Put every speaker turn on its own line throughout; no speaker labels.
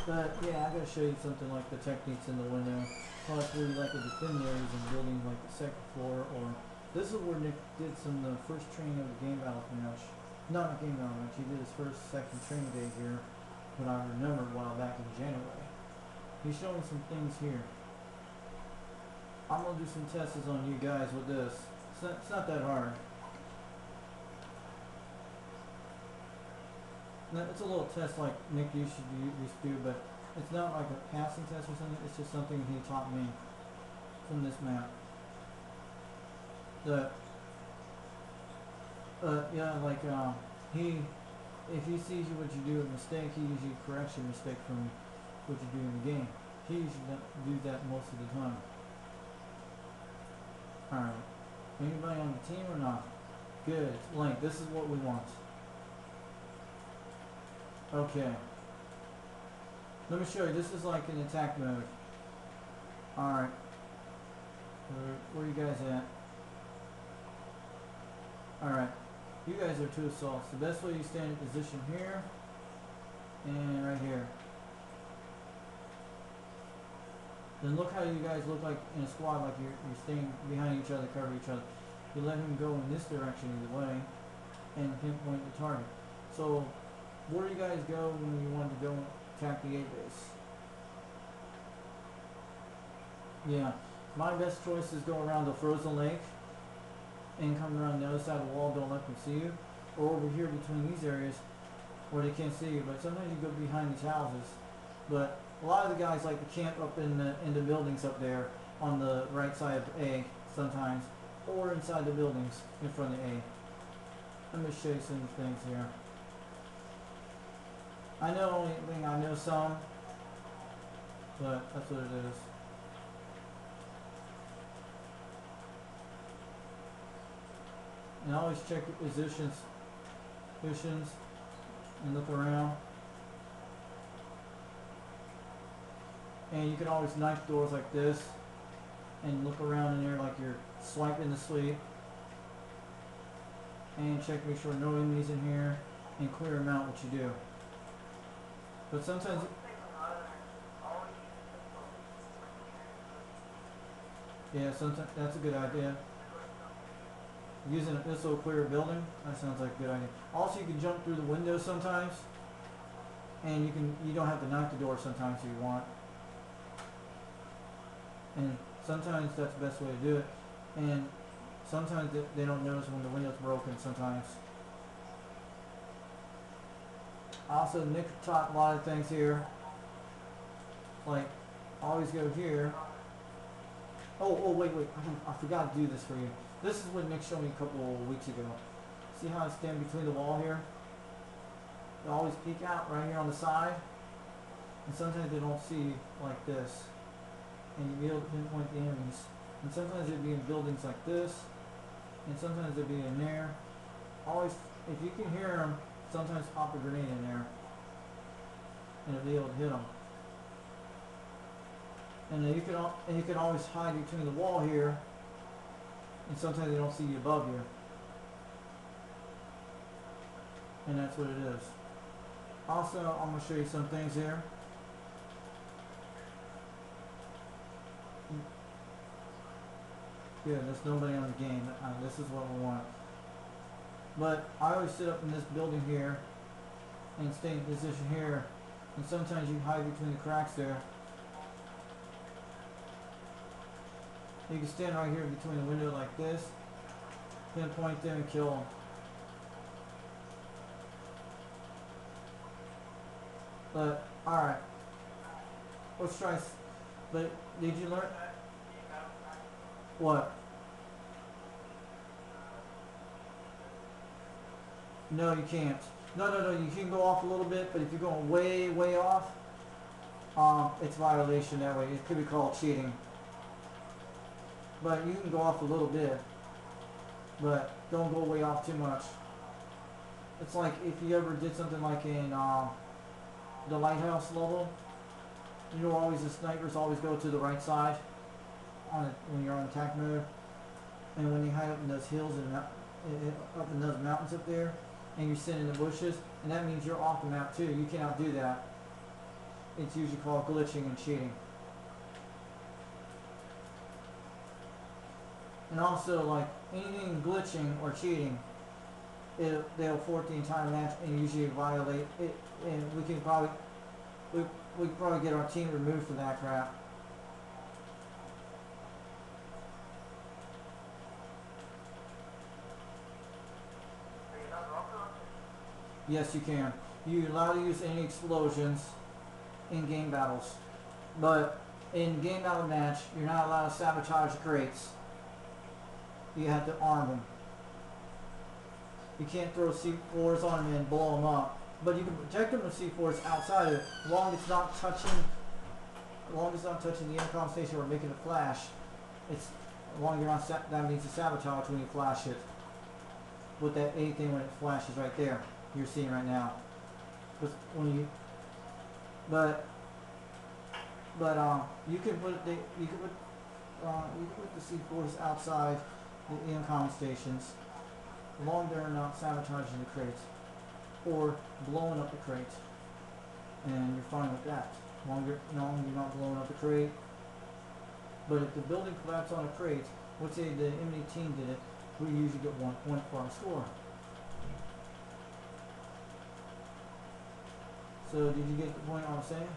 But yeah, I gotta show you something like the techniques in the window. Plus where you like to defend areas in building like the second floor, or this is where Nick did some of the first training of the game battle match. Not a game battle match, he did his first second training day here, when I remember a while back in January. He's showing some things here. I'm gonna do some tests on you guys with this. It's not that hard. Now, it's a little test like Nick used to do, but it's not like a passing test or something. It's just something he taught me from this map. Yeah, like if he sees you what you do a mistake, he usually corrects your mistake from what you do in the game. He usually do that most of the time. Alright. Anybody on the team or not? Good. Link, this is what we want. Okay. Let me show you. This is like an attack mode. Alright. Where you guys at? Alright. You guys are two assaults. The best way you stand in position here and right here. Then look how you guys look like in a squad, like you're staying behind each other, cover each other. You let him go in this direction either way and pinpoint the target. So where do you guys go when you want to go attack the A base? Yeah, my best choice is go around the frozen lake and come around the other side of the wall, don't let them see you, or over here between these areas where they can't see you. But sometimes you go behind these houses. But a lot of the guys like to camp up in the buildings up there on the right side of A sometimes, or inside the buildings in front of A. Let me show you some things here. I know some, but that's what it is. And always check your positions, and look around. And you can always knife doors like this, and look around in there like you're swiping to sleep. And check, make sure no enemies in here, and clear them out what you do. But sometimes, yeah, sometimes that's a good idea. Using this will clear a building, that sounds like a good idea. Also, you can jump through the windows sometimes, and you don't have to knock the door sometimes if you want. And sometimes that's the best way to do it. And sometimes they don't notice when the window's broken sometimes. Also, Nick taught a lot of things here. Like, always go here. Oh, wait, I forgot to do this for you. This is what Nick showed me a couple of weeks ago. See how I stand between the wall here? They always peek out right here on the side. And sometimes they don't see like this. And you be able to pinpoint the enemies. And sometimes they'd be in buildings like this. And sometimes they'd be in there. Always, if you can hear them, sometimes pop a grenade in there. And you'll be able to hit them. And then you can always hide between the wall here. And sometimes they don't see you above you. And that's what it is. Also, I'm going to show you some things here. Yeah, there's nobody on the game. This is what we want. But I always sit up in this building here and stay in position here. And sometimes you hide between the cracks there. You can stand right here between the window like this, pinpoint them and kill them. But, alright. Let's try. But, did you learn? What? No, you can't. No, you can go off a little bit, but if you're going way off, it's violation that way. It could be called cheating. But you can go off a little bit, but don't go way off too much. It's like if you ever did something like in the lighthouse level, you know, always the snipers always go to the right side when you're on attack mode, and when you hide up in those hills and up in those mountains up there, and you sit in the bushes, and that means you're off the map too. You cannot do that. it's usually called glitching and cheating. And also, like, anything glitching or cheating, they'll forfeit the entire match and usually violate it, and we can probably we can probably get our team removed for that crap. Yes, you can. You're allowed to use any explosions in game battles, but in game battle match, you're not allowed to sabotage the crates. You have to arm them. You can't throw C4s on them and blow them up, but you can protect them with C4s outside of it, as long as it's not touching the intercom station or making a flash. It's as long as you're not that means to sabotage when you flash it. With that A thing when it flashes right there, you're seeing right now. When you, but you can put the C4s outside the intercom stations, as long as they're not sabotaging the crates or blowing up the crate, and you're fine with that. As long as you're not blowing up the crate. But if the building collapses on a crate, let's say the enemy team did it, we usually get 1 point for our score. So did you get the point I was saying?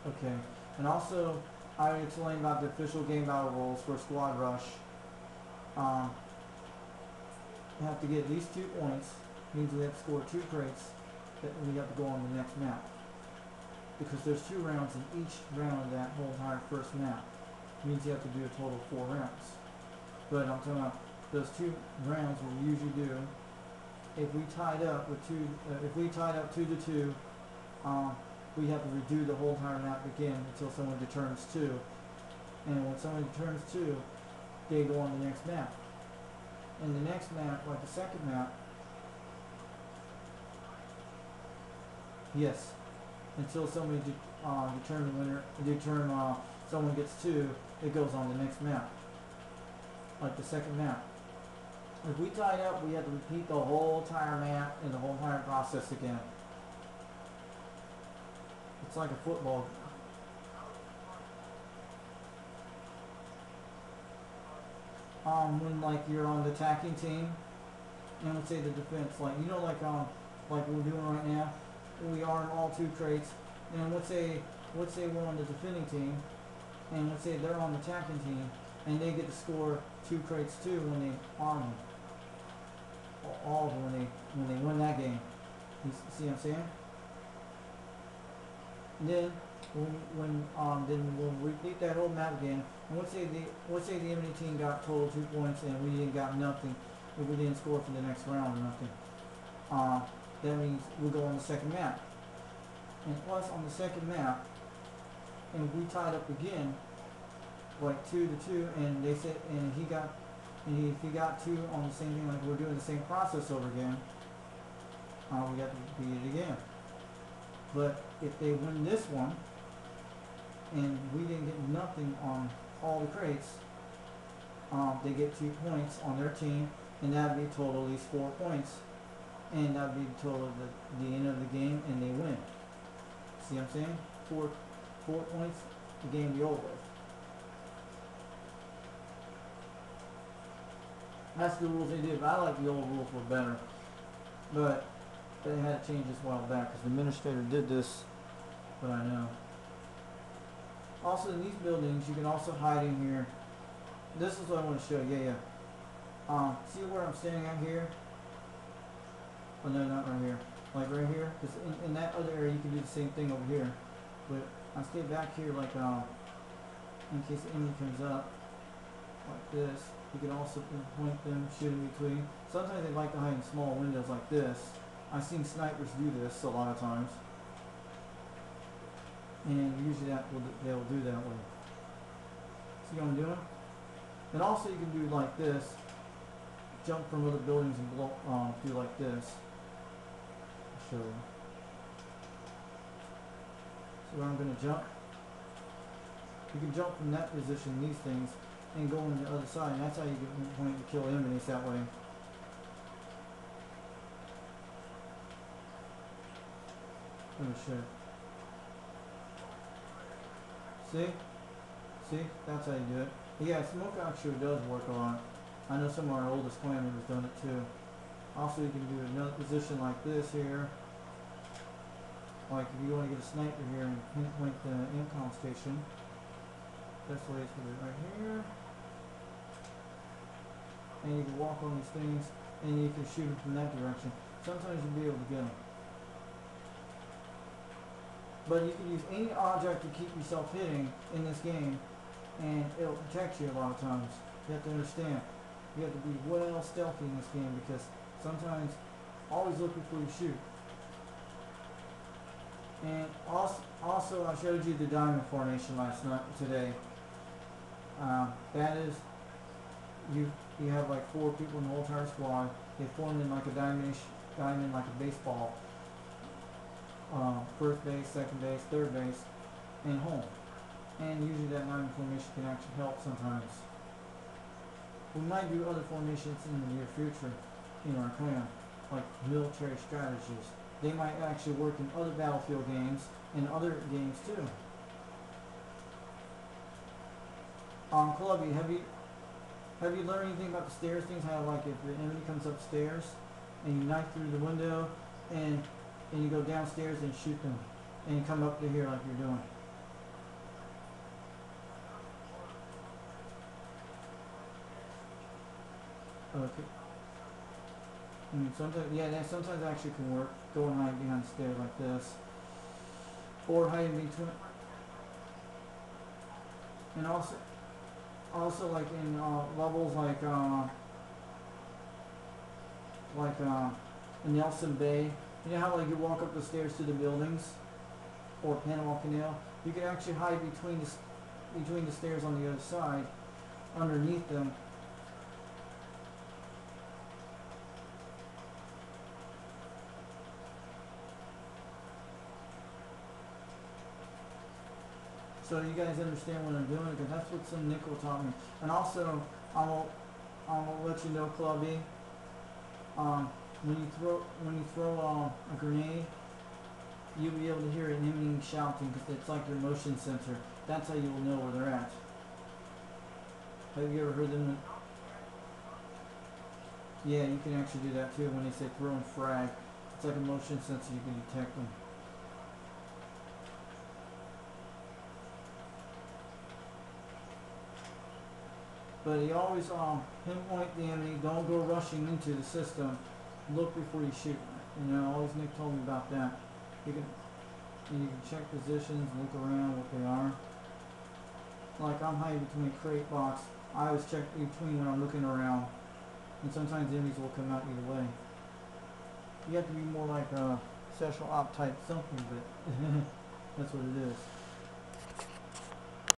Okay. And also, I explained about the official game battle rules for Squad Rush. You have to get at least 2 points. Means we have to score 2 crates. That we have to go on the next map. Because there's 2 rounds in each round of that whole entire first map. Means you have to do a total of 4 rounds. But I'm talking about those 2 rounds we usually do. If we tied up with 2 to 2, we have to redo the whole entire map again until someone determines 2. And when someone determines 2, they go on the next map. And the next map, like the second map, yes, until somebody determine the winner, someone gets 2, it goes on the next map, like the second map. If we tied up, we have to repeat the whole entire map and the whole entire process again. It's like a football. When like you're on the attacking team, and let's say the defense, like like we're doing right now, we arm all 2 crates, and let's say we're on the defending team, and let's say they're on the attacking team, and they get to score 2 crates too when they arm them. All of them when they win that game. You see what I'm saying? And then then we'll repeat that whole map again. And let's say the enemy team got total 2 points and we didn't got nothing. If we didn't score for the next round or nothing. That means we'll go on the second map. And plus on the second map, and if we tied up again, like 2 to 2, and they said, and if he got 2 on the same thing, like we're doing the same process over again, we got to repeat it again. But if they win this one, and we didn't get nothing on all the crates, they get 2 points on their team, and that would be total at least 4 points. And that would be the total of the end of the game, and they win. See what I'm saying? 4 points, the game be over with. That's the rules they did, but I like the old rules were better. But they had to change this a while back because the administrator did this, but I know. Also in these buildings, you can also hide in here. This is what I want to show you. See where I'm standing at here? Oh no, not right here. Like right here. Because in that other area, you can do the same thing over here. But I stay back here like in case the enemy comes up like this. You can also point them, shoot in between. Sometimes they like to hide in small windows like this. I've seen snipers do this a lot of times. And usually they'll do that way. See what I'm doing? And also you can do like this. Jump from other buildings and do like this. I'll show you. So where I'm going to jump. You can jump from that position, these things, and go on the other side, and that's how you get point to kill enemies that way. Oh shit. See? See? That's how you do it. Yeah, smoke actually does work a lot. I know some of our oldest clan members done it too. Also, you can do another position like this here. Like if you want to get a sniper here and pinpoint the incom station. That's the way it's going to do it right here. And you can walk on these things and you can shoot them from that direction. Sometimes you'll be able to get them. But you can use any object to keep yourself hitting in this game, and it'll protect you a lot of times. You have to understand. You have to be well stealthy in this game because sometimes always look before you shoot. And also I showed you the diamond formation today. That is, you have like 4 people in the whole entire squad. They form in like a diamond like a baseball. First base, second base, third base, and home. And usually that diamond formation can actually help sometimes. We might do other formations in the near future in our clan, like military strategies. They might actually work in other battlefield games and other games too. Clubby, have you learned anything about the stairs things? How like if the enemy comes upstairs and you knife through the window and you go downstairs and shoot them and you come up to here like you're doing. Okay. Sometimes, yeah, that sometimes actually can work. Go and hide behind the stairs like this, or hide in between. And also like in levels like Nelson Bay. You know how like you walk up the stairs to the buildings, or Panama Canal. You can actually hide between the stairs on the other side, underneath them. So you guys understand what I'm doing, because that's what some Nickel taught me. And also, I'll let you know, Clubby. When you throw a grenade, you'll be able to hear an enemy shouting because it's like your motion sensor. That's how you'll know where they're at. Have you ever heard them? Yeah, you can actually do that too when they say throw and frag. It's like a motion sensor, you can detect them. But you always pinpoint the enemy. Don't go rushing into the system. Look before you shoot. You know, always Nick told me about that. You can check positions, look around what they are. Like I'm hiding between a crate box. I always check between when I'm looking around. And sometimes enemies will come out either way. You have to be more like a special op type something, but that's what it is.